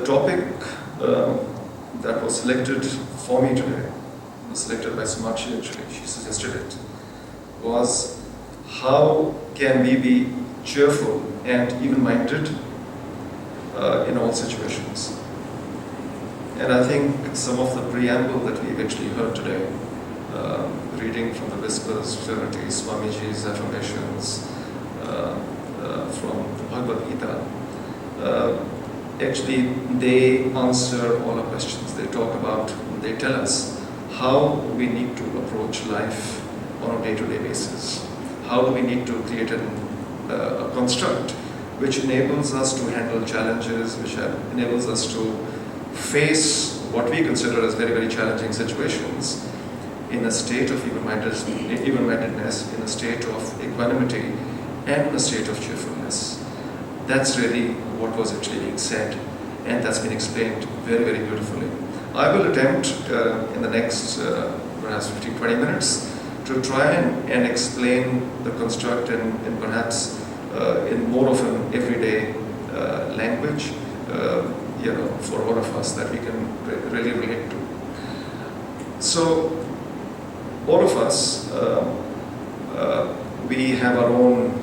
The topic that was selected for me today, was selected by Sumakshi actually, she suggested it, was how can we be cheerful and even-minded in all situations. And I think some of the preamble that we've actually heard today, reading from the Whispers, Serenity, Swamiji's affirmations from the Bhagavad Gita, actually they answer all our questions. They talk about, they tell us how we need to approach life on a day-to-day basis. How do we need to create a construct which enables us to handle challenges, which enables us to face what we consider as very, very challenging situations in a state of even-mindedness, in a state of equanimity, and in a state of cheerfulness. That's really what was actually being said, and that's been explained very, very beautifully. I will attempt in the next perhaps 15-20 minutes to try and explain the construct in perhaps in more of an everyday language, for all of us that we can really relate to. So, all of us, we have our own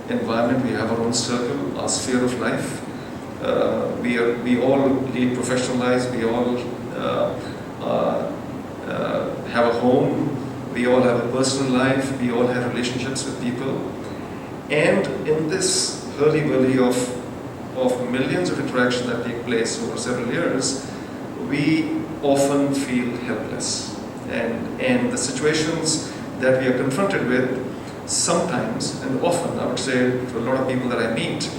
environment, we have our own circle, our sphere of life. We all lead professional lives, we all have a home, we all have a personal life, we all have relationships with people. And in this hurly-burly of millions of interactions that take place over several years, we often feel helpless. And the situations that we are confronted with sometimes and often, I would say to a lot of people that I meet,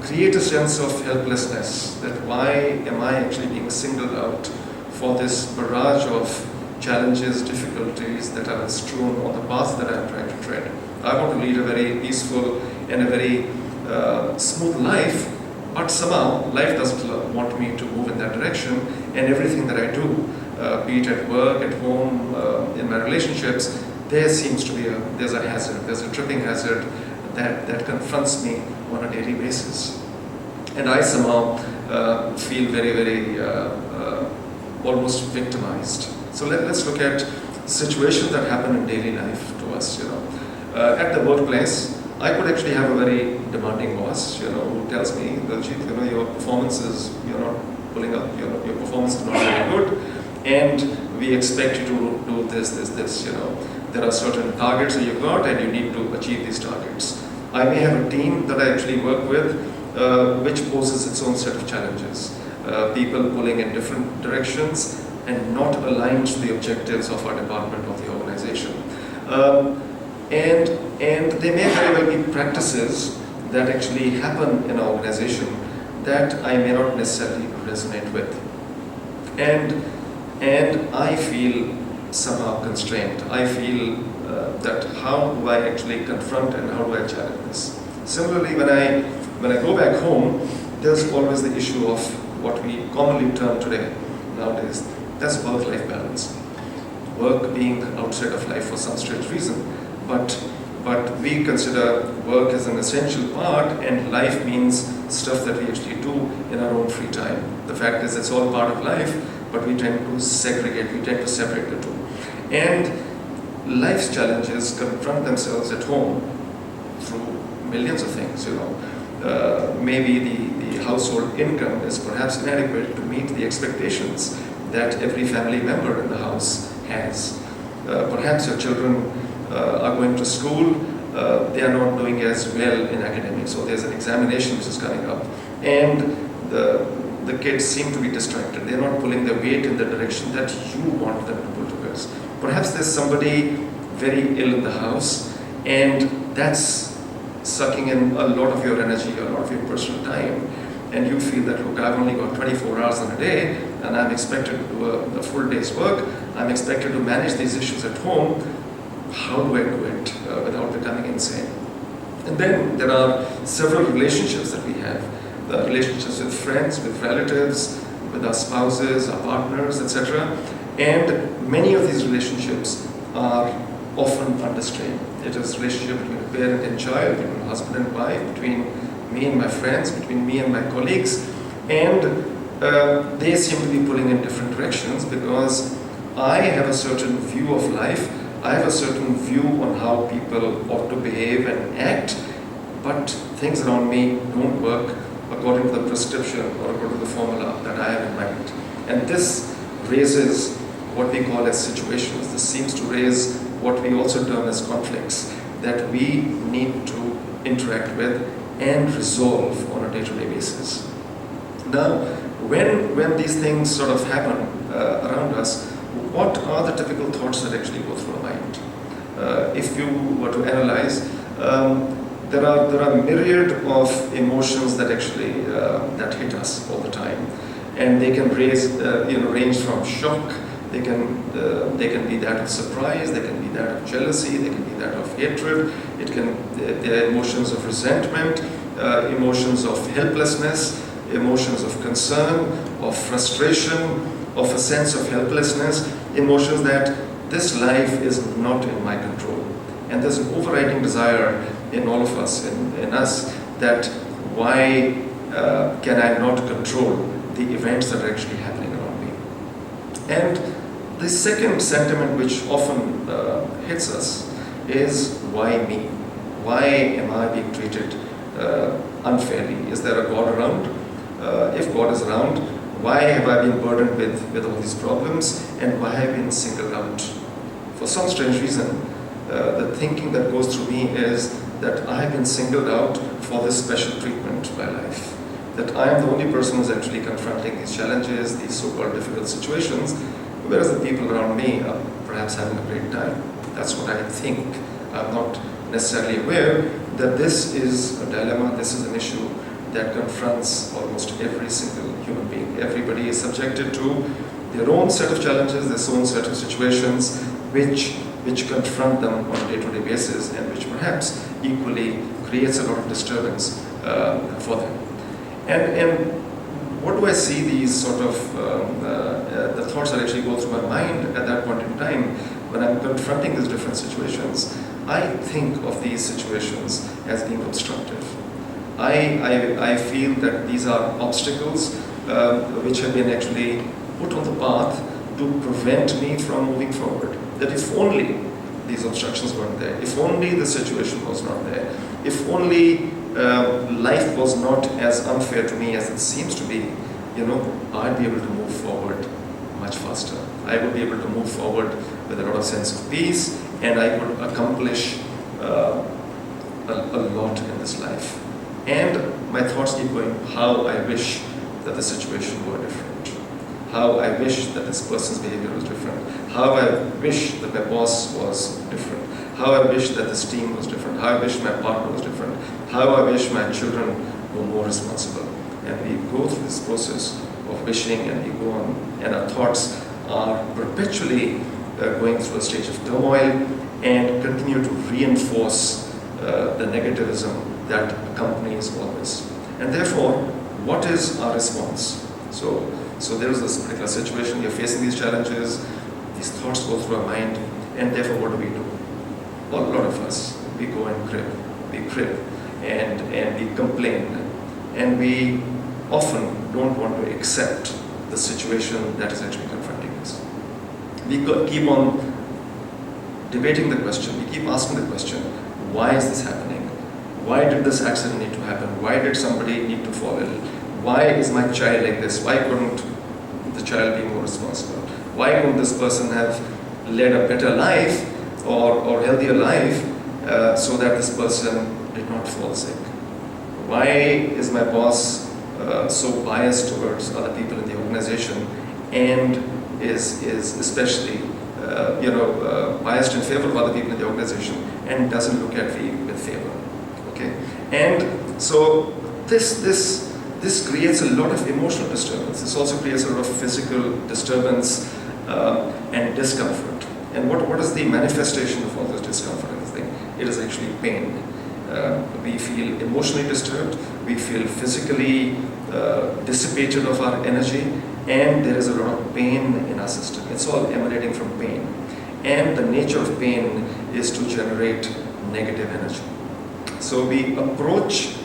create a sense of helplessness, that why am I actually being singled out for this barrage of challenges, difficulties that are strewn on the path that I'm trying to tread. I want to lead a very peaceful and a very smooth life, but somehow life doesn't want me to move in that direction, and everything that I do, be it at work, at home, in my relationships, there seems to be there's a hazard, there's a tripping hazard that confronts me on a daily basis. And I somehow feel very, very almost victimized. So let's look at situations that happen in daily life to us, At the workplace, I could actually have a very demanding boss, who tells me, Daljit, your performance is, you're not pulling up, your performance is not very good, and we expect you to do this, There are certain targets that you've got, and you need to achieve these targets. I may have a team that I actually work with, which poses its own set of challenges. People pulling in different directions and not aligned to the objectives of our department or the organization. And there may very well be practices that actually happen in an organization that I may not necessarily resonate with. And I feel somehow constrained. I feel that how do I actually confront and how do I challenge this? Similarly, when I go back home, there's always the issue of what we commonly term today, nowadays, that's work-life balance. Work being outside of life for some strange reason, but we consider work as an essential part, and life means stuff that we actually do in our own free time. The fact is, it's all part of life, but we tend to segregate, we tend to separate the two. And life's challenges confront themselves at home through millions of things, Maybe the household income is perhaps inadequate to meet the expectations that every family member in the house has. Perhaps your children are going to school, they are not doing as well in academics, so there's an examination which is coming up, and the kids seem to be distracted. They're not pulling their weight in the direction that you want them to pull towards. Perhaps there's somebody very ill in the house, and that's sucking in a lot of your energy, a lot of your personal time, and you feel that, look, I've only got 24 hours in a day, and I'm expected to do a full day's work, I'm expected to manage these issues at home. How do I do it without becoming insane? And then there are several relationships that we have. The relationships with friends, with relatives, with our spouses, our partners, etc. And many of these relationships are often under strain. It is a relationship between a parent and child, between a husband and wife, between me and my friends, between me and my colleagues. And they seem to be pulling in different directions because I have a certain view of life, I have a certain view on how people ought to behave and act, but things around me don't work according to the prescription or according to the formula that I have in mind. And this raises what we call as situations. This seems to raise what we also term as conflicts that we need to interact with and resolve on a day-to-day basis. Now, when these things sort of happen around us, what are the typical thoughts that actually go through our mind? If you were to analyze, there are myriad of emotions that actually that hit us all the time, and they can range from shock. They can be that of surprise. They can be that of jealousy. They can be that of hatred. There are emotions of resentment, emotions of helplessness, emotions of concern, of frustration, of a sense of helplessness, emotions that this life is not in my control. And there's an overriding desire in all of us, in us, that why can I not control the events that are actually happening around me? And the second sentiment which often hits us is, why me? Why am I being treated unfairly? Is there a God around? If God is around, why have I been burdened with all these problems, and why have I been singled out? For some strange reason, the thinking that goes through me is that I have been singled out for this special treatment by life. That I am the only person who's actually confronting these challenges, these so-called difficult situations, whereas the people around me are perhaps having a great time. That's what I think. I'm not necessarily aware that this is a dilemma, this is an issue that confronts almost every single human being. Everybody is subjected to their own set of challenges, their own set of situations, which confront them on a day-to-day basis, and which perhaps equally creates a lot of disturbance for them. And what do I see these sort of the thoughts that actually go through my mind at that point in time when I'm confronting these different situations? I think of these situations as being obstructive. I feel that these are obstacles which have been actually put on the path to prevent me from moving forward. That if only these obstructions weren't there, if only the situation was not there, if only life was not as unfair to me as it seems to be, I'd be able to move forward much faster. I would be able to move forward with a lot of sense of peace, and I would accomplish a lot in this life. And my thoughts keep going, how I wish that the situation were different. How I wish that this person's behavior was different. How I wish that my boss was different. How I wish that this team was different. How I wish my partner was different. How I wish my children were more responsible. And we go through this process of wishing, and we go on, and our thoughts are perpetually going through a stage of turmoil and continue to reinforce the negativism that accompanies all this. And therefore, what is our response? So there is this particular situation, we are facing these challenges, these thoughts go through our mind, and therefore what do? Well, a lot of us, we go and crib, and we complain, and we often don't want to accept the situation that is actually confronting us. We keep on debating the question, we keep asking the question, why is this happening? Why did this accident need to happen? Why did somebody need to fall ill? Why is my child like this? Why couldn't the child be more responsible? Why couldn't this person have led a better life or healthier life so that this person did not fall sick? Why is my boss so biased towards other people in the organization and is especially biased in favor of other people in the organization and doesn't look at me with favor? Okay, and so this creates a lot of emotional disturbance. This also creates a lot of physical disturbance and discomfort. And what is the manifestation of all this discomfort and this thing? It is actually pain. We feel emotionally disturbed, we feel physically dissipated of our energy, and there is a lot of pain in our system. It's all emanating from pain. And the nature of pain is to generate negative energy. So we approach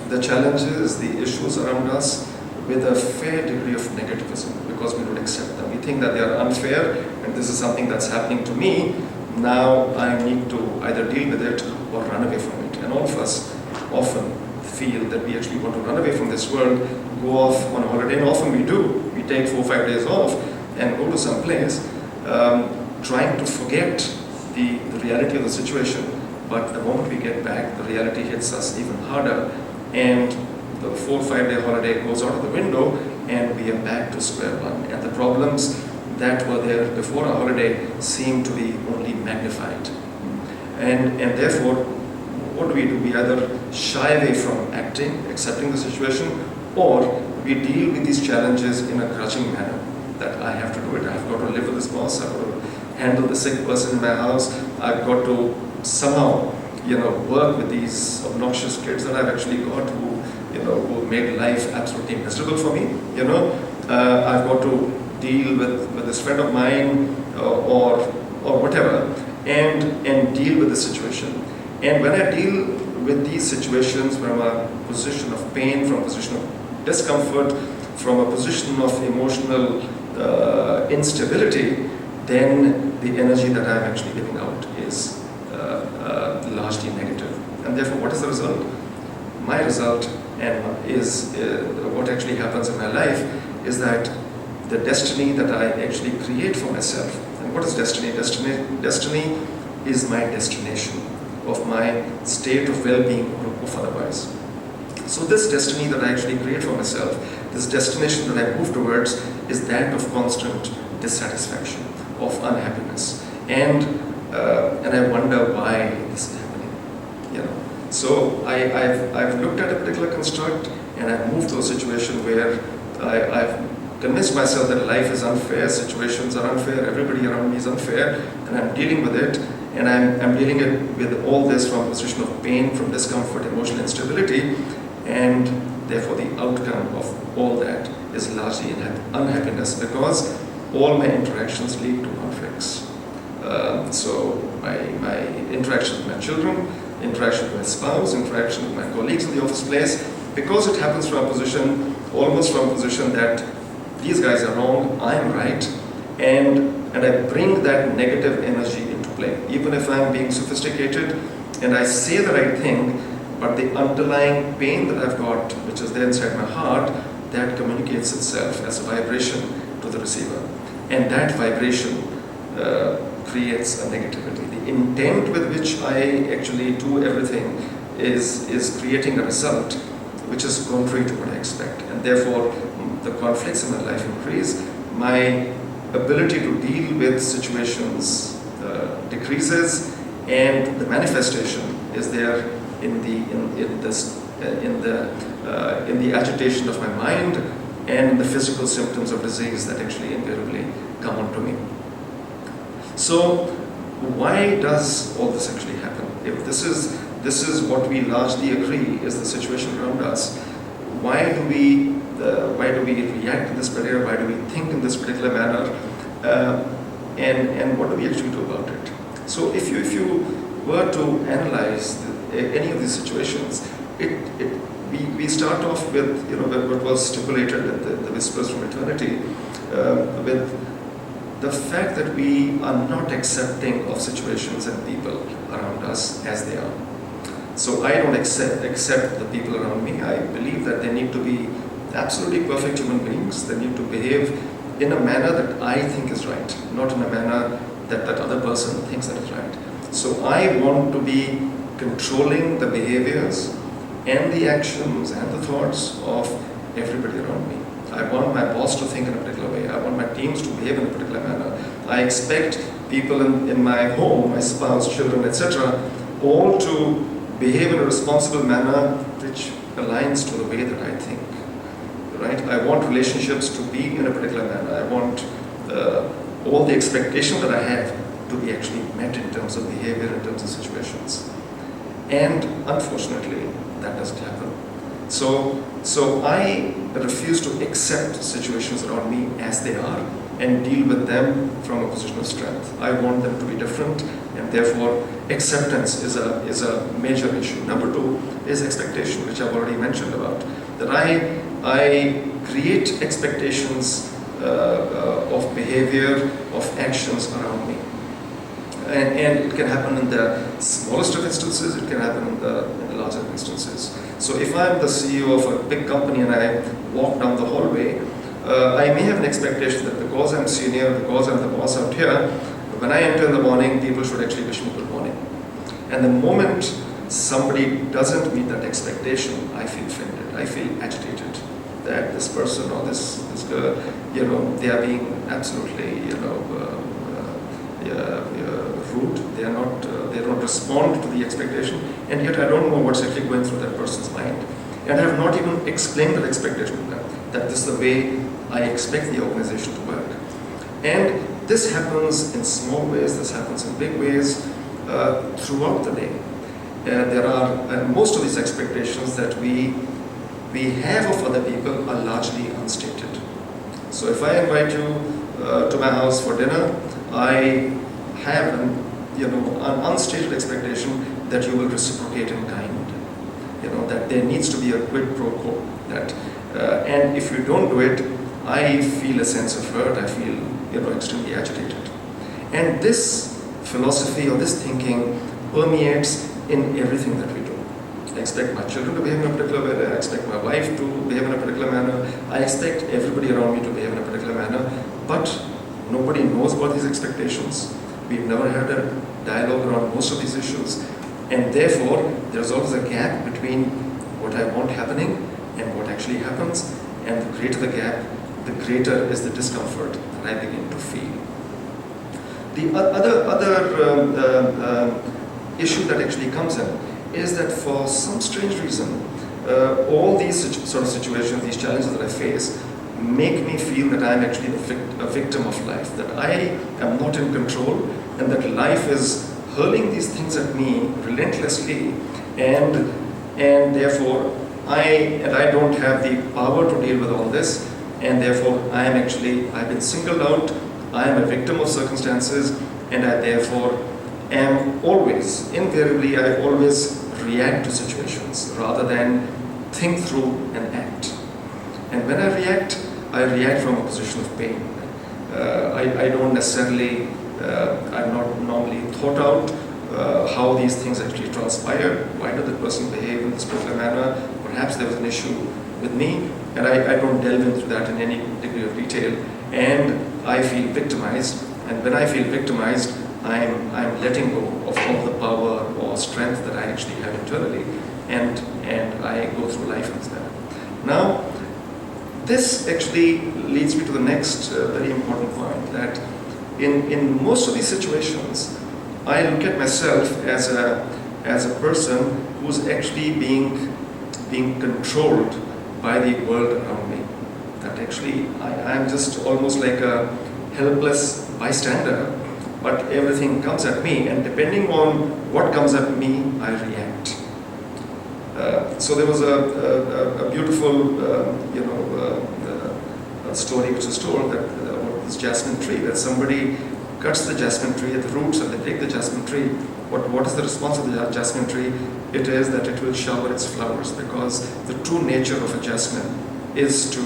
the challenges, the issues around us with a fair degree of negativism because we don't accept them. We think that they are unfair and this is something that's happening to me. Now I need to either deal with it or run away from it. And all of us often feel that we actually want to run away from this world, go off on a holiday, and often we do. We take 4 or 5 days off and go to some place trying to forget the reality of the situation. But the moment we get back, the reality hits us even harder, and the 4 or 5 day holiday goes out of the window and we are back to square one. And the problems that were there before our holiday seem to be only magnified. And therefore, what do? We either shy away from acting, accepting the situation, or we deal with these challenges in a grudging manner. That I have to do it, I've got to live with this boss, I've got to handle the sick person in my house, I've got to somehow, work with these obnoxious kids that I've actually got who made life absolutely miserable for me. I've got to deal with this friend of mine or whatever, and deal with the situation. And when I deal with these situations from a position of pain, from a position of discomfort, from a position of emotional instability, then the energy that I'm actually giving out is largely negative. And therefore, what is the result? My result is what actually happens in my life is that the destiny that I actually create for myself. And what is destiny? Destiny is my destination of my state of well-being or of otherwise. So this destiny that I actually create for myself, this destination that I move towards, is that of constant dissatisfaction, of unhappiness, and I wonder why this is happening. So I've looked at a particular construct, and I've moved to a situation where I've convinced myself that life is unfair, situations are unfair, everybody around me is unfair, and I'm dealing with it, and I'm dealing with all this from a position of pain, from discomfort, emotional instability, and therefore the outcome of all that is largely unhappiness, because all my interactions lead to conflicts. So my interaction with my children, interaction with my spouse, interaction with my colleagues in the office place, because it happens from a position, almost from a position that these guys are wrong, I'm right, and I bring that negative energy into play. Even if I'm being sophisticated and I say the right thing, but the underlying pain that I've got, which is there inside my heart, that communicates itself as a vibration to the receiver. And that vibration creates a negativity. The intent with which I actually do everything is creating a result which is contrary to what I expect. And therefore, the conflicts in my life increase. My ability to deal with situations decreases, and the manifestation is there in the agitation of my mind and the physical symptoms of disease that actually invariably come onto me. So why does all this actually happen? If this is what we largely agree is the situation around us, why do we react in this particular? Why do we think in this particular manner? And what do we actually do about it? So if you were to analyze any of these situations, we start off with what was stipulated in the Whispers from Eternity, with the fact that we are not accepting of situations and people around us as they are. So I don't accept the people around me. I believe that they need to be absolutely perfect human beings. They need to behave in a manner that I think is right, not in a manner that that other person thinks that is right. So I want to be controlling the behaviors and the actions and the thoughts of everybody around me. I want my boss to think in a particular way. I want my teams to behave in a particular manner. I expect people in my home, my spouse, children, etc., all to behave in a responsible manner which aligns to the way that I think. Right? I want relationships to be in a particular manner. I want all the expectations that I have to be actually met in terms of behavior, in terms of situations. And unfortunately, that doesn't happen. So I refuse to accept situations around me as they are and deal with them from a position of strength. I want them to be different, and therefore acceptance is a major issue. Number two is expectation, which I've already mentioned about. That I create expectations of behavior, of actions around me. And it can happen in the smallest of instances, it can happen in the larger instances. So if I'm the CEO of a big company and I walk down the hallway, I may have an expectation that because I'm senior, because I'm the boss out here, when I enter in the morning, people should actually wish me good morning. And the moment somebody doesn't meet that expectation, I feel offended, I feel agitated that this person or this girl, they are being absolutely, rude. They don't respond to the expectation, and yet I don't know what's actually going through that person's mind. And I have not even explained that expectation to them, that this is the way I expect the organization to work. And this happens in small ways, this happens in big ways throughout the day. There are most of these expectations that we have of other people are largely unstated. So if I invite you to my house for dinner, I have an unstated expectation that you will reciprocate in kind. That there needs to be a quid pro quo. And if you don't do it, I feel a sense of hurt. I feel extremely agitated. And this philosophy or this thinking permeates in everything that we do. I expect my children to behave in a particular way. I expect my wife to behave in a particular manner. I expect everybody around me to behave in a particular manner. But nobody knows about these expectations. We've never had a dialogue around most of these issues. And therefore, there's always a gap between what I want happening and what actually happens. And the greater the gap, the greater is the discomfort that I begin to feel. The other issue that actually comes in is that for some strange reason, all these sort of situations, these challenges that I face, make me feel that I'm actually a victim of life, that I am not in control, and that life is hurling these things at me relentlessly, and therefore I don't have the power to deal with all this, and therefore I've been singled out, I am a victim of circumstances, and I therefore am always, invariably, I always react to situations rather than think through and act. And when I react from a position of pain. I don't necessarily, I've not normally thought out how these things actually transpired. Why did the person behave in this particular manner? Perhaps there was an issue with me, and I don't delve into that in any degree of detail. And I feel victimized, and when I feel victimized, I'm letting go of all the power or strength that I actually have internally, and I go through life in this manner. Now, this actually leads me to the next very important point, that in most of these situations, I look at myself as a person who's actually being controlled by the world around me. That actually I'm just almost like a helpless bystander, but everything comes at me, and depending on what comes at me, I react. So there was a beautiful, story which was told that about this jasmine tree, that somebody cuts the jasmine tree at the roots and they take the jasmine tree. What is the response of the jasmine tree? It is that it will shower its flowers, because the true nature of a jasmine is to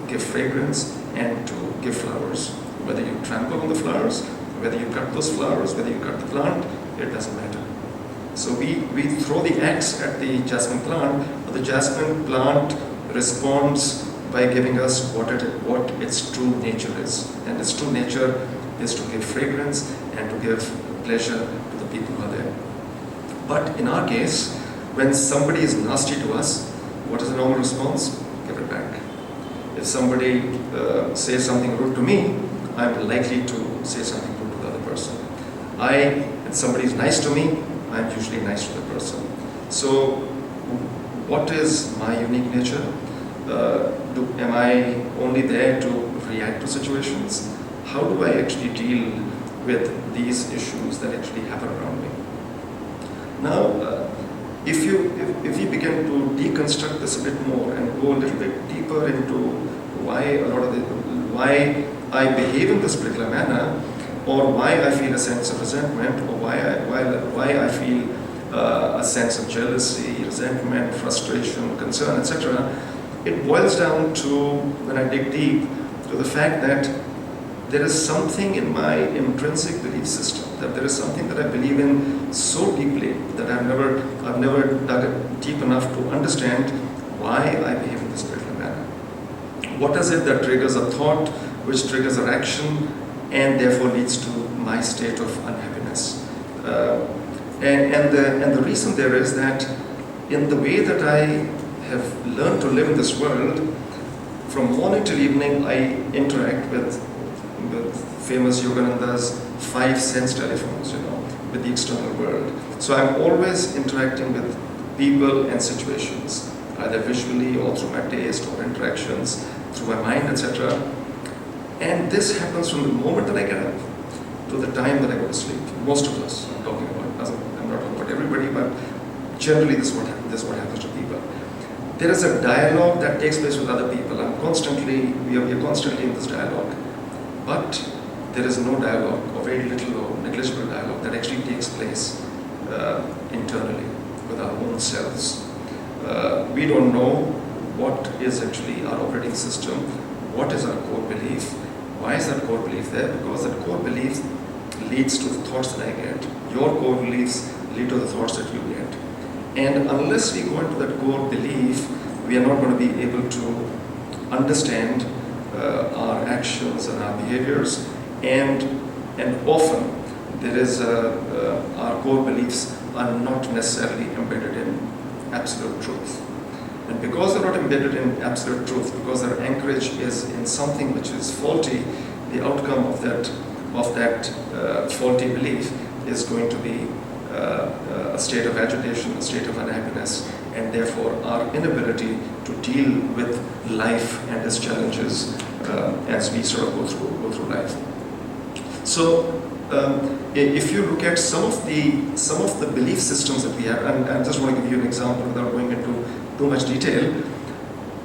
give fragrance and to give flowers. Whether you trample on the flowers, whether you cut those flowers, whether you cut the plant, it doesn't matter. So we throw the axe at the jasmine plant, but the jasmine plant responds by giving us what its true nature is. And its true nature is to give fragrance and to give pleasure to the people who are there. But in our case, when somebody is nasty to us, what is the normal response? Give it back. If somebody says something rude to me, I'm likely to say something rude to the other person. If somebody is nice to me, I'm usually nice to the person. So, what is my unique nature? Am I only there to react to situations? How do I actually deal with these issues that actually happen around me? Now, if you begin to deconstruct this a bit more and go a little bit deeper into why I behave in this particular manner, or why I feel a sense of resentment, or why I feel a sense of jealousy, resentment, frustration, concern, etc., it boils down to, when I dig deep, to the fact that there is something in my intrinsic belief system, that there is something that I believe in so deeply that I've never dug it deep enough to understand why I behave in this particular manner. What is it that triggers a thought, which triggers an action, and therefore leads to my state of unhappiness? And the reason there is that in the way that I have learned to live in this world, from morning till evening I interact with famous Yogananda's 5 sense telephones, with the external world. So I'm always interacting with people and situations, either visually or through my taste or interactions, through my mind, etc. And this happens from the moment that I get up to the time that I go to sleep. Most of us, I'm talking about, I'm not talking about everybody, but generally this is what happens to people. There is a dialogue that takes place with other people. We are constantly in this dialogue. But there is no dialogue, or very little or negligible dialogue, that actually takes place internally with our own selves. We don't know what is actually our operating system, what is our core belief, why is that core belief there? Because that core belief leads to the thoughts that I get. Your core beliefs lead to the thoughts that you get. And unless we go into that core belief, we are not going to be able to understand our actions and our behaviors, and often there is our core beliefs are not necessarily embedded in absolute truth. And because they're not embedded in absolute truth, because their anchorage is in something which is faulty, the outcome of that faulty belief is going to be a state of agitation, a state of unhappiness, and therefore our inability to deal with life and its challenges as we sort of go through life. So if you look at some of the belief systems that we have, and I just want to give you an example without going into too much detail.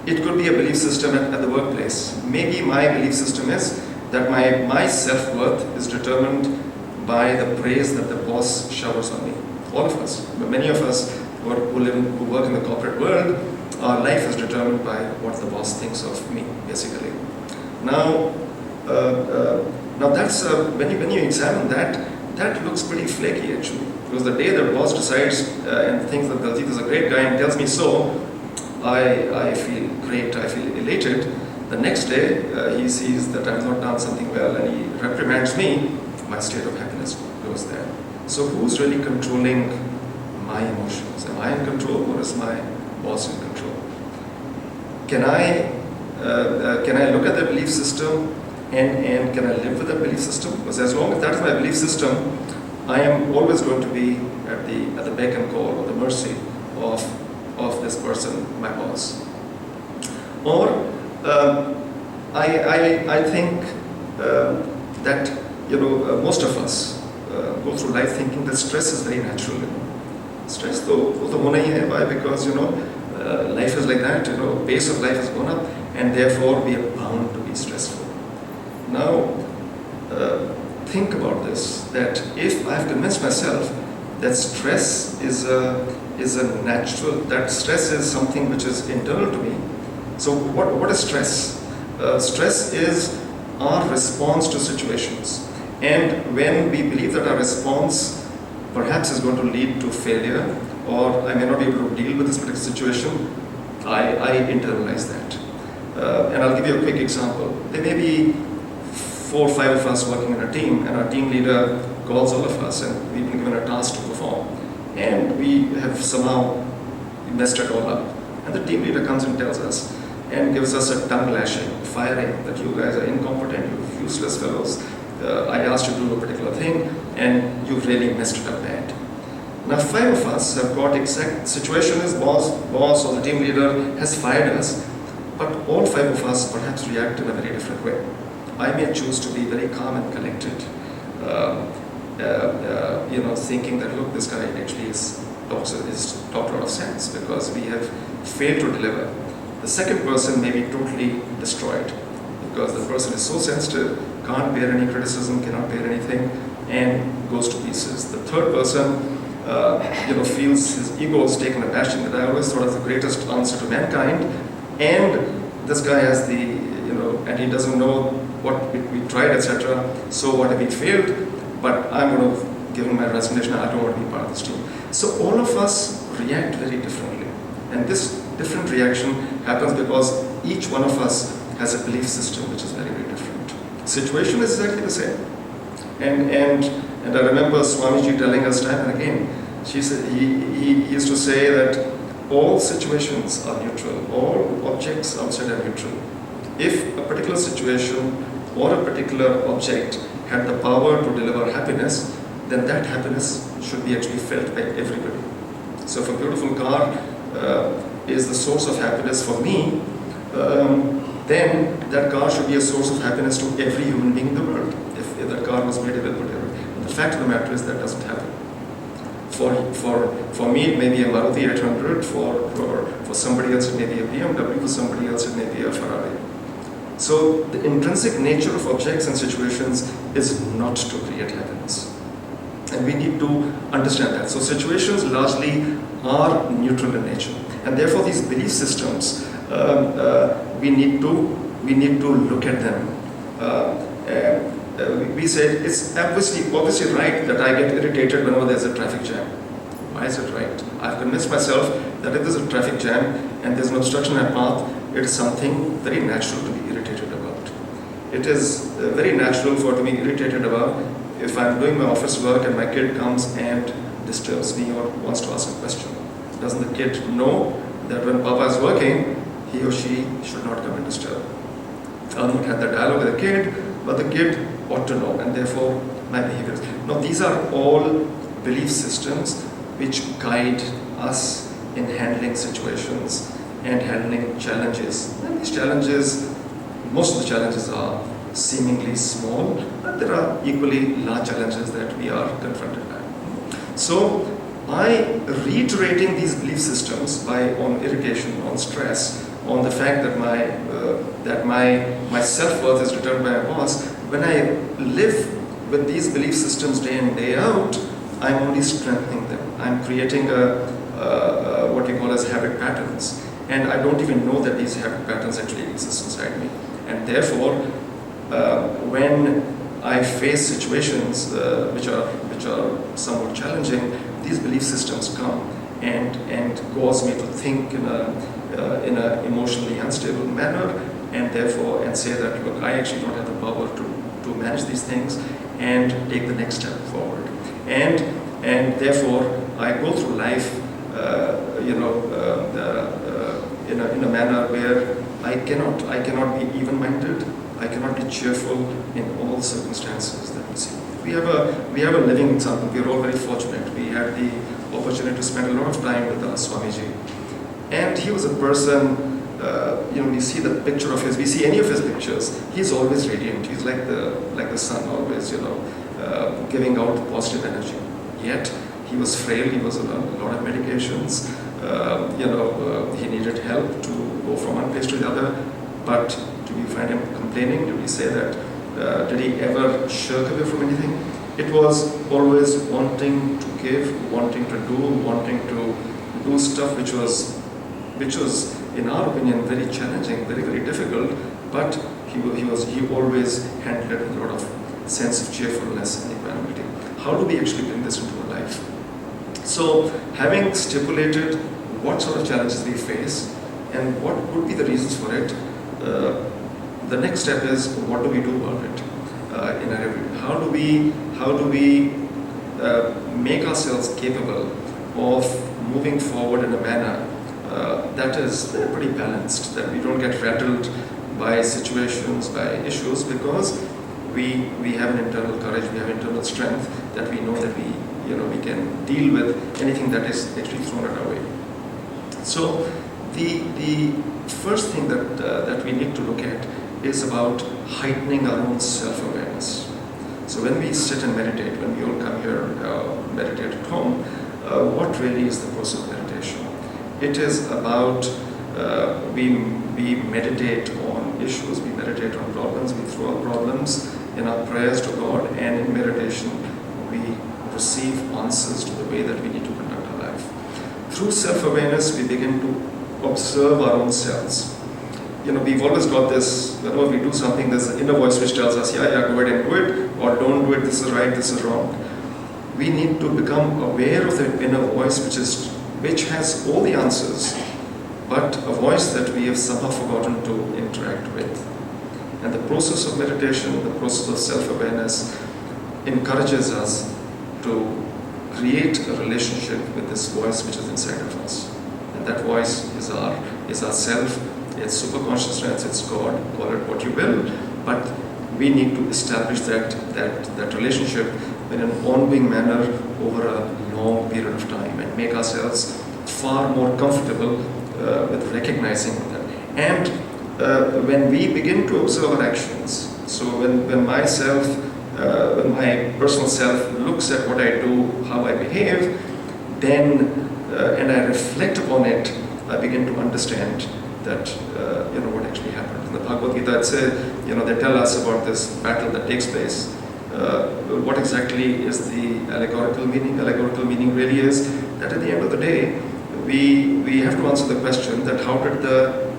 It could be a belief system at the workplace. Maybe my belief system is that my self-worth is determined by the praise that the boss showers on me. All of us, but many of us who work in the corporate world, our life is determined by what the boss thinks of me, basically. Now that's when you examine that looks pretty flaky actually. Because the day the boss decides and thinks that Daljit is a great guy and tells me so, I feel great, I feel elated. The next day he sees that I have not done something well and he reprimands me, my state of happiness goes there. So who's really controlling my emotions? Am I in control or is my boss in control? Can I look at the belief system and can I live with that belief system? Because as long as that is my belief system, I am always going to be at the beck and call or the mercy of this person, my boss. Or I think that most of us go through life thinking that stress is very natural. Stress though hona hi hai. Why? Because life is like that. Pace of life has gone up, and therefore we are bound to be stressful. Now, think about this, that if I've convinced myself that stress is a natural, that stress is something which is internal to me. So what is stress? Stress is our response to situations. And when we believe that our response perhaps is going to lead to failure, or I may not be able to deal with this particular situation, I internalize that. And I'll give you a quick example. There may be 4 or 5 of us working in a team, and our team leader calls all of us, and we've been given a task to perform. And we have somehow messed it all up. And the team leader comes and tells us, and gives us a tongue lashing, firing, that you guys are incompetent, you useless fellows. I asked you to do a particular thing, and you've really messed it up bad. Now 5 of us have got exact situation is boss or the team leader has fired us, but all 5 of us perhaps react in a very different way. I may choose to be very calm and collected, thinking that look, this guy actually talked a lot of sense because we have failed to deliver. The second person may be totally destroyed because the person is so sensitive, can't bear any criticism, cannot bear anything, and goes to pieces. The third person, feels his ego is taken a bashing, that I always thought of the greatest answer to mankind, and this guy has the, and he doesn't know what we tried, etc. So what if we failed? But I'm going to give him my resignation. I don't want to be part of this team. So all of us react very differently, and this different reaction happens because each one of us has a belief system which is very, very different. Situation is exactly the same. And I remember Swamiji telling us time and again, he used to say that all situations are neutral, all objects outside are neutral. If a particular situation or a particular object had the power to deliver happiness, then that happiness should be actually felt by everybody. So if a beautiful car is the source of happiness for me, then that car should be a source of happiness to every human being in the world. If that car was made available to everyone. The fact of the matter is that doesn't happen. For me, it may be a Maruti 800. For somebody else, it may be a BMW. For somebody else, it may be a Ferrari. So the intrinsic nature of objects and situations is not to create happiness. And we need to understand that. So situations largely are neutral in nature. And therefore these belief systems, we need to look at them. We said it's obviously right that I get irritated whenever there's a traffic jam. Why is it right? I've convinced myself that if there's a traffic jam and there's an obstruction in my path, it is something very natural to be irritated about. It is very natural to be irritated about if I'm doing my office work and my kid comes and disturbs me or wants to ask a question. Doesn't the kid know that when Papa is working, he or she should not come and disturb? I'll not have that dialogue with the kid, but the kid ought to know, and therefore my behaviors. Now these are all belief systems which guide us in handling situations and handling challenges. And these challenges, most of the challenges are seemingly small, but there are equally large challenges that we are confronted by. So by reiterating these belief systems, on irritation, on stress, on the fact that my self-worth is determined by my boss, when I live with these belief systems day in, day out, I'm only strengthening them. I'm creating what we call as habit patterns. And I don't even know that these habit patterns actually exist inside me. And therefore, when I face situations which are somewhat challenging, these belief systems come and cause me to think in a emotionally unstable manner, and say that, look, I actually don't have the power to manage these things and take the next step forward. And therefore, I go through life, in a manner where I cannot be even-minded. I cannot be cheerful in all circumstances that we see. We have a living example. We are all very fortunate. We had the opportunity to spend a lot of time with Swamiji, and he was a person. We see the picture of his. We see any of his pictures. He's always radiant. He's like the sun, always, giving out positive energy. Yet he was frail. He was on a lot of medications. He needed help to go from one place to the other. But do we find him complaining? Do we say that? Did he ever shirk away from anything? It was always wanting to give, wanting to do stuff which was, in our opinion, very challenging, very, very difficult. But he always handled it with a lot of sense of cheerfulness and equanimity. How do we actually bring this into our life? So, having stipulated what sort of challenges we face and what would be the reasons for it, the next step is, what do we do about it in our everyday? How do we make ourselves capable of moving forward in a manner that is pretty balanced, that we don't get rattled by situations, by issues, because we have an internal courage, we have internal strength, that we know that we can deal with anything that is actually thrown at our way. So the first thing that we need to look at is about heightening our own self-awareness. So when we sit and meditate, when we all come here, meditate at home, what really is the process of meditation? It is about we meditate on issues, we meditate on problems, we throw our problems in our prayers to God, and in meditation we receive answers to the way that we need to conduct our life. Through self-awareness, we begin to observe our own selves. we've always got this, whenever we do something, there's an inner voice which tells us, yeah, go ahead and do it, or don't do it, this is right, this is wrong. We need to become aware of the inner voice which has all the answers, but a voice that we have somehow forgotten to interact with. And the process of meditation, the process of self-awareness encourages us to create a relationship with this voice which is inside of us. And that voice is our self, it's super consciousness, it's God, call it what you will, but we need to establish that relationship in an ongoing manner over a long period of time and make ourselves far more comfortable with recognizing that. And when we begin to observe our actions, so when my personal self looks at what I do, how I behave, then and I reflect upon it, I begin to understand that what actually happened. In the Bhagavad Gita, it says, they tell us about this battle that takes place. What exactly is the allegorical meaning? Allegorical meaning really is that at the end of the day, we have to answer the question that how did the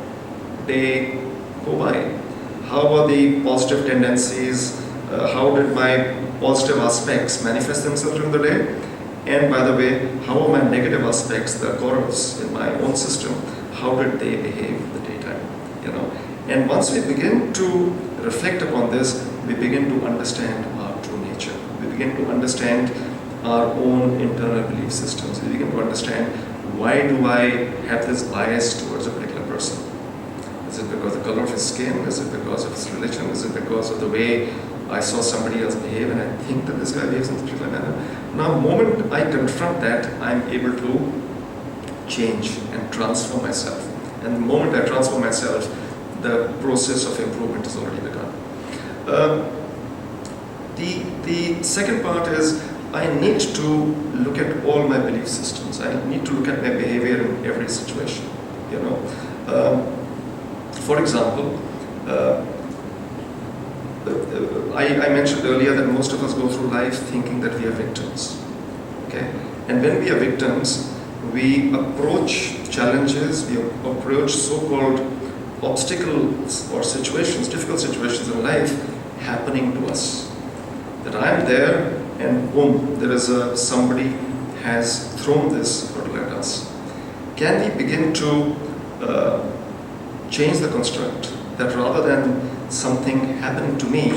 day go by? How are the positive tendencies? How did my positive aspects manifest themselves during the day? And by the way, how are my negative aspects, the Kauravas in my own system, how did they behave in the daytime? And once we begin to reflect upon this, we begin to understand our true nature. We begin to understand our own internal belief systems. We begin to understand, why do I have this bias towards a particular person? Is it because of the color of his skin? Is it because of his religion? Is it because of the way I saw somebody else behave and I think that this guy behaves in a particular manner? Now, the moment I confront that, I'm able to change and transform myself. And the moment I transform myself, the process of improvement has already begun. The second part is, I need to look at all my belief systems. I need to look at my behavior in every situation. For example, I mentioned earlier that most of us go through life thinking that we are victims. Okay? And when we are victims, we approach challenges, we approach so-called obstacles or situations, difficult situations in life happening to us. That I am there and boom, there is somebody has thrown this hurdle at us. Can we begin to change the construct, that rather than something happening to me,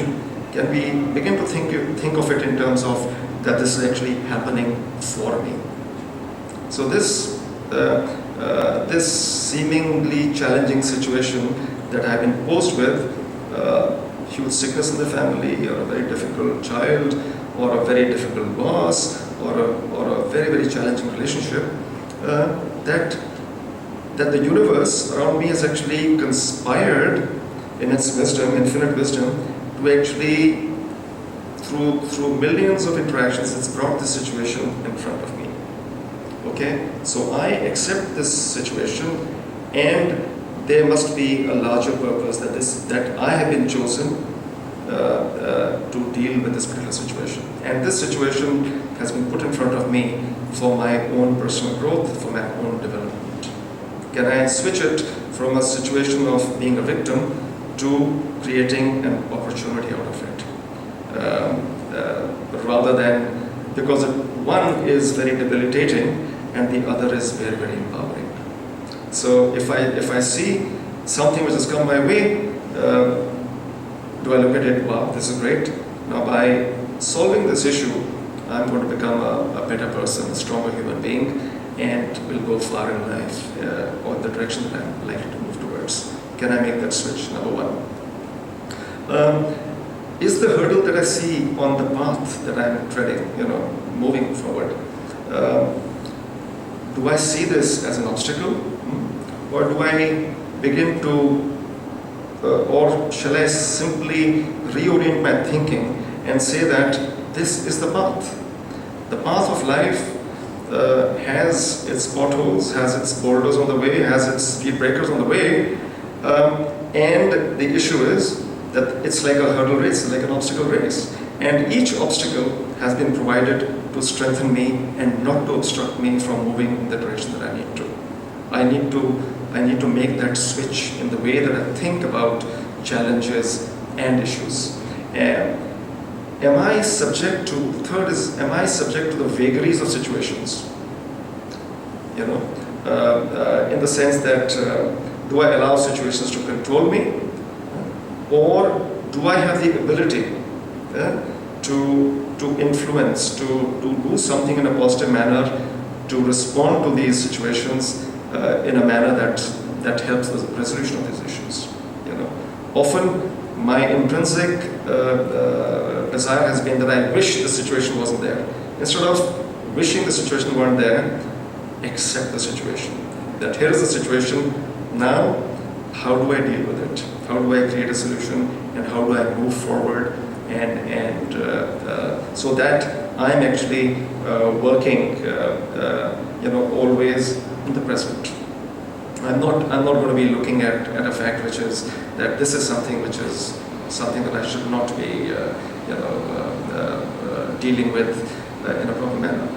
can we begin to think of it in terms of that this is actually happening for me? So this seemingly challenging situation that I've been posed with, huge sickness in the family, or a very difficult child, or a very difficult boss, or a very, very challenging relationship, that the universe around me has actually conspired in its wisdom, infinite wisdom, to actually, through millions of interactions, it's brought this situation in front of me. Okay? So I accept this situation, and there must be a larger purpose that I have been chosen to deal with this particular situation. And this situation has been put in front of me for my own personal growth, for my own development. Can I switch it from a situation of being a victim to creating an opportunity out of it? Rather than, because one is very debilitating and the other is very, very empowering. So if I see something which has come my way, do I look at it, wow, this is great. Now by solving this issue, I'm going to become a better person, a stronger human being, and will go far in life, or the direction that I'm likely to move towards. Can I make that switch? Number one. Is the hurdle that I see on the path that I'm treading, moving forward, do I see this as an obstacle? Or do I begin to, or shall I simply reorient my thinking and say that this is the path? The path of life has its potholes, has its boulders on the way, has its speed breakers on the way, and the issue is that it's like a hurdle race, like an obstacle race. And each obstacle has been provided to strengthen me and not to obstruct me from moving in the direction that I need to. I need to I need to make that switch in the way that I think about challenges and issues. Am I subject to, third is, am I subject to the vagaries of situations? You know, in the sense that do I allow situations to control me, or do I have the ability to influence, to do something in a positive manner, to respond to these situations in a manner that helps the resolution of these issues? You know, often my intrinsic desire has been that I wish the situation wasn't there. Instead of wishing the situation weren't there, accept the situation. That here is the situation, now how do I deal with it? How do I create a solution, and how do I move forward, and so that I'm actually working you know, always in the present. I'm not going to be looking at a fact which is that this is something which is something that I should not be you know, dealing with in a proper manner.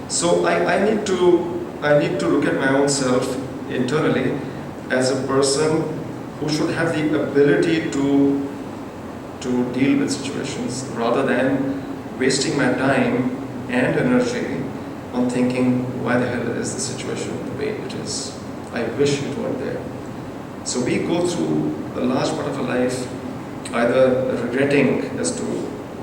So I need to look at my own self internally as a person who should have the ability to deal with situations, rather than wasting my time and energy on thinking, why the hell is the situation the way it is? I wish it weren't there. So we go through a large part of our life either regretting as to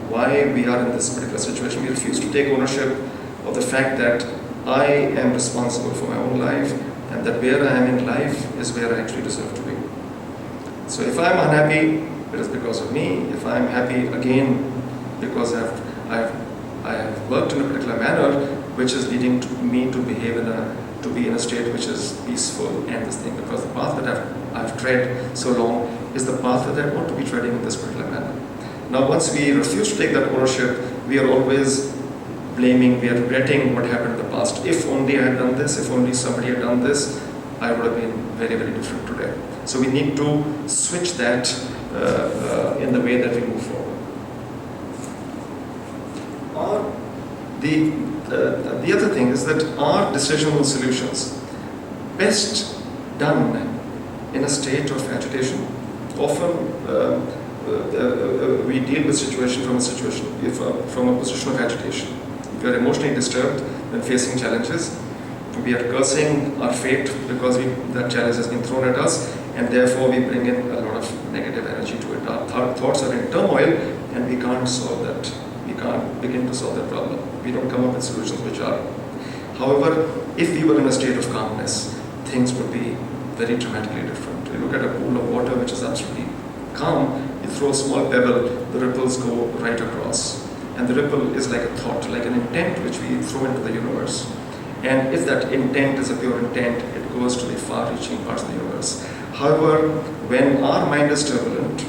why we are in this particular situation. We refuse to take ownership of the fact that I am responsible for my own life, and that where I am in life is where I actually deserve to be. So if I'm unhappy, it is because of me. If I'm happy, again, because I have worked in a particular manner which is leading to me to behave to be in a state which is peaceful and this thing, because the path that I've tread so long is the path that I want to be treading in this particular manner. Now, once we refuse to take that ownership, we are always blaming, we are regretting what happened in the past. If only I had done this, if only somebody had done this, I would have been very, very different today. So we need to switch that in the way that we move forward. The other thing is that are decisional solutions best done in a state of agitation? Often we deal with situation from a position of agitation. We are emotionally disturbed when facing challenges. We are cursing our fate because that challenge has been thrown at us, and therefore we bring in a lot of negative energy to it. Our thoughts are in turmoil, and we can't solve that. We can't begin to solve that problem. We don't come up with solutions which are. However, if we were in a state of calmness, things would be very dramatically different. You look at a pool of water which is absolutely calm, you throw a small pebble, the ripples go right across. And the ripple is like a thought, like an intent which we throw into the universe. And if that intent is a pure intent, it goes to the far-reaching parts of the universe. However, when our mind is turbulent,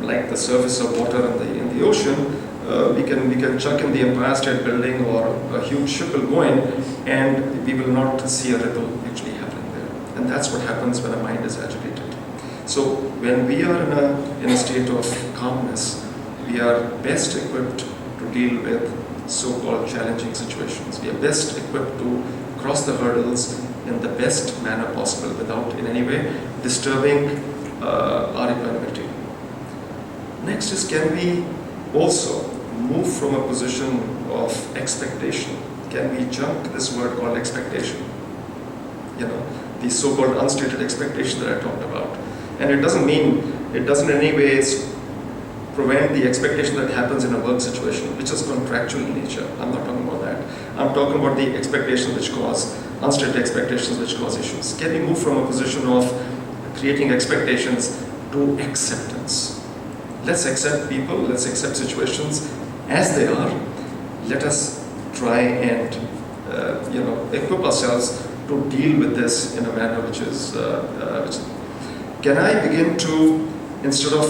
like the surface of water in the ocean, we can chuck in the Empire State Building, or a huge ship will go in, and we will not see a ripple actually happening there. And that's what happens when a mind is agitated. So when we are in a state of calmness, we are best equipped to deal with so-called challenging situations. We are best equipped to cross the hurdles in the best manner possible without in any way disturbing our equanimity. Next is, can we also move from a position of expectation? Can we jump to this word called expectation? You know, the so-called unstated expectation that I talked about. And it doesn't in any ways prevent the expectation that happens in a work situation, which is contractual in nature. I'm not talking about that. I'm talking about the expectations which cause, unstated expectations which cause issues. Can we move from a position of creating expectations to acceptance? Let's accept people, let's accept situations as they are. Let us try and equip ourselves to deal with this in a manner which is. Can I begin to, instead of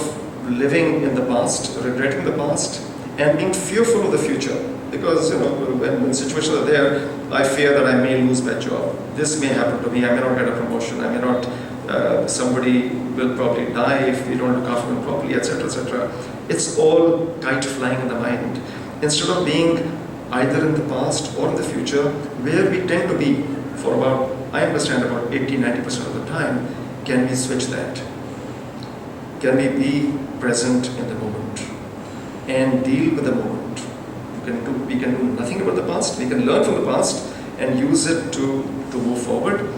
living in the past, regretting the past, and being fearful of the future? Because when situations are there, I fear that I may lose my job. This may happen to me. I may not get a promotion. I may not. Somebody will probably die if we don't look after them properly, etc., etc. It's all kite flying in the mind. Instead of being either in the past or in the future, where we tend to be for about I understand about 80-90% of the time, can we switch that? Can we be present in the moment and deal with the moment? We can do nothing about the past. We can learn from the past and use it to move forward.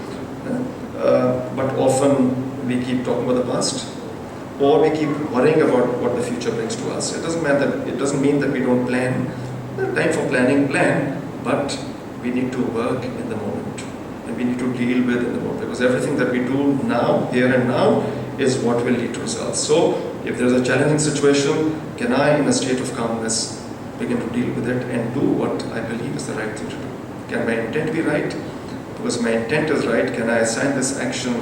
But often we keep talking about the past, or we keep worrying about what the future brings to us. It doesn't mean that we don't plan. Time for planning, plan, but we need to work in the moment, and we need to deal with in the moment, because everything that we do now, here and now, is what will lead to results. So if there's a challenging situation, can I, in a state of calmness, begin to deal with it and do what I believe is the right thing to do? Can my intent be right? Because my intent is right, can I assign this action,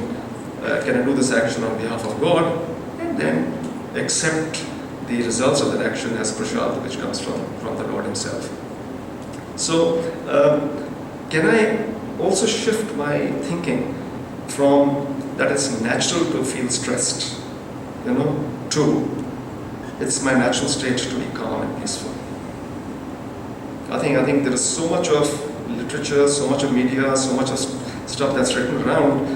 can I do this action on behalf of God, and then accept the results of that action as prasad, which comes from the Lord Himself. So, can I also shift my thinking from that it's natural to feel stressed, to it's my natural state to be calm and peaceful. I think there is so much of literature, so much of media, so much of stuff that's written around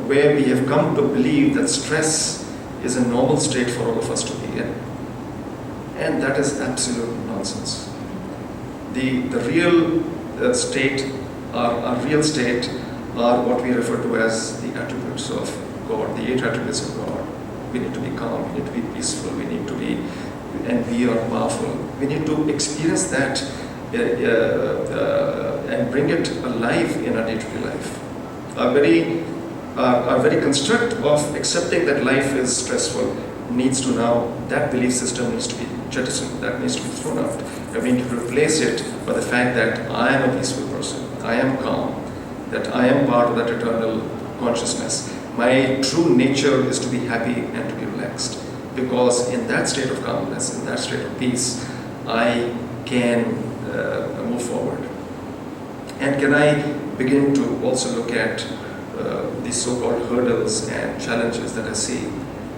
where we have come to believe that stress is a normal state for all of us to be in. And that is absolute nonsense. The real state, our real state, are what we refer to as the attributes of God, the 8 attributes of God. We need to be calm, we need to be peaceful, we need to be, and we are powerful. We need to experience that and bring it alive in our day-to-day life. Our very construct of accepting that life is stressful needs to now, that belief system needs to be jettisoned, that needs to be thrown out. And we need to replace it by the fact that I am a peaceful person, I am calm, that I am part of that eternal consciousness. My true nature is to be happy and to be relaxed, because in that state of calmness, in that state of peace, I can move forward. And can I begin to also look at these so-called hurdles and challenges that I see,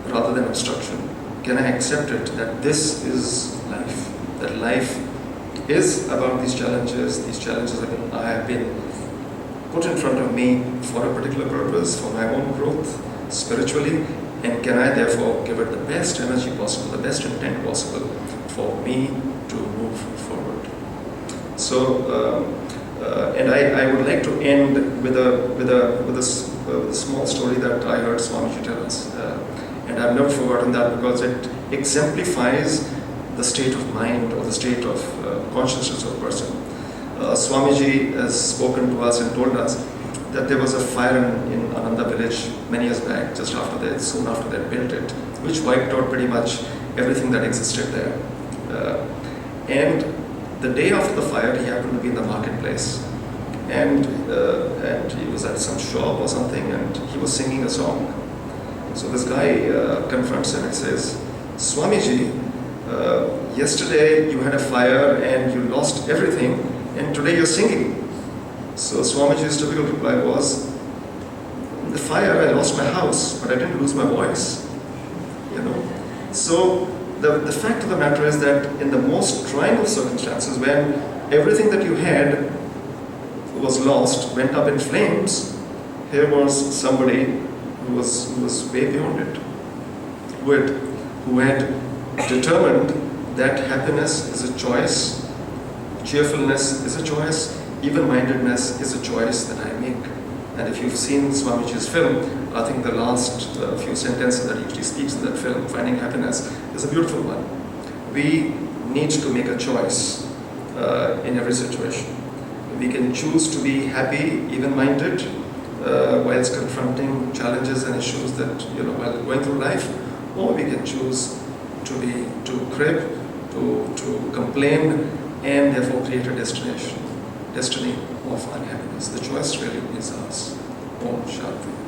rather than obstruction? Can I accept it that this is life, that life is about these challenges I have been put in front of me for a particular purpose, for my own growth spiritually, and can I therefore give it the best energy possible, the best intent possible for me to move forward? So, and I would like to end with a small story that I heard Swamiji tell us, and I've never forgotten that, because it exemplifies the state of mind or the state of consciousness of a person. Swamiji has spoken to us and told us that there was a fire in Ananda village many years back, soon after they built it, which wiped out pretty much everything that existed there. And the day after the fire, he happened to be in the marketplace, and he was at some shop or something, and he was singing a song. So this guy confronts him and says, "Swamiji, yesterday you had a fire and you lost everything, and today you're singing." So Swamiji's typical reply was, "In the fire I lost my house, but I didn't lose my voice." So the fact of the matter is that in the most trying of circumstances, when everything that you had was lost, went up in flames, here was somebody who was way beyond it, who had determined that happiness is a choice, cheerfulness is a choice, even-mindedness is a choice that I make. And if you've seen Swamiji's film, I think the last few sentences that he usually speaks in that film, Finding Happiness, is a beautiful one. We need to make a choice in every situation. We can choose to be happy, even-minded, whilst confronting challenges and issues that, while going through life, or we can choose to crib, to complain, and therefore create a destiny of unhappiness. The choice really is ours. Om Shanti.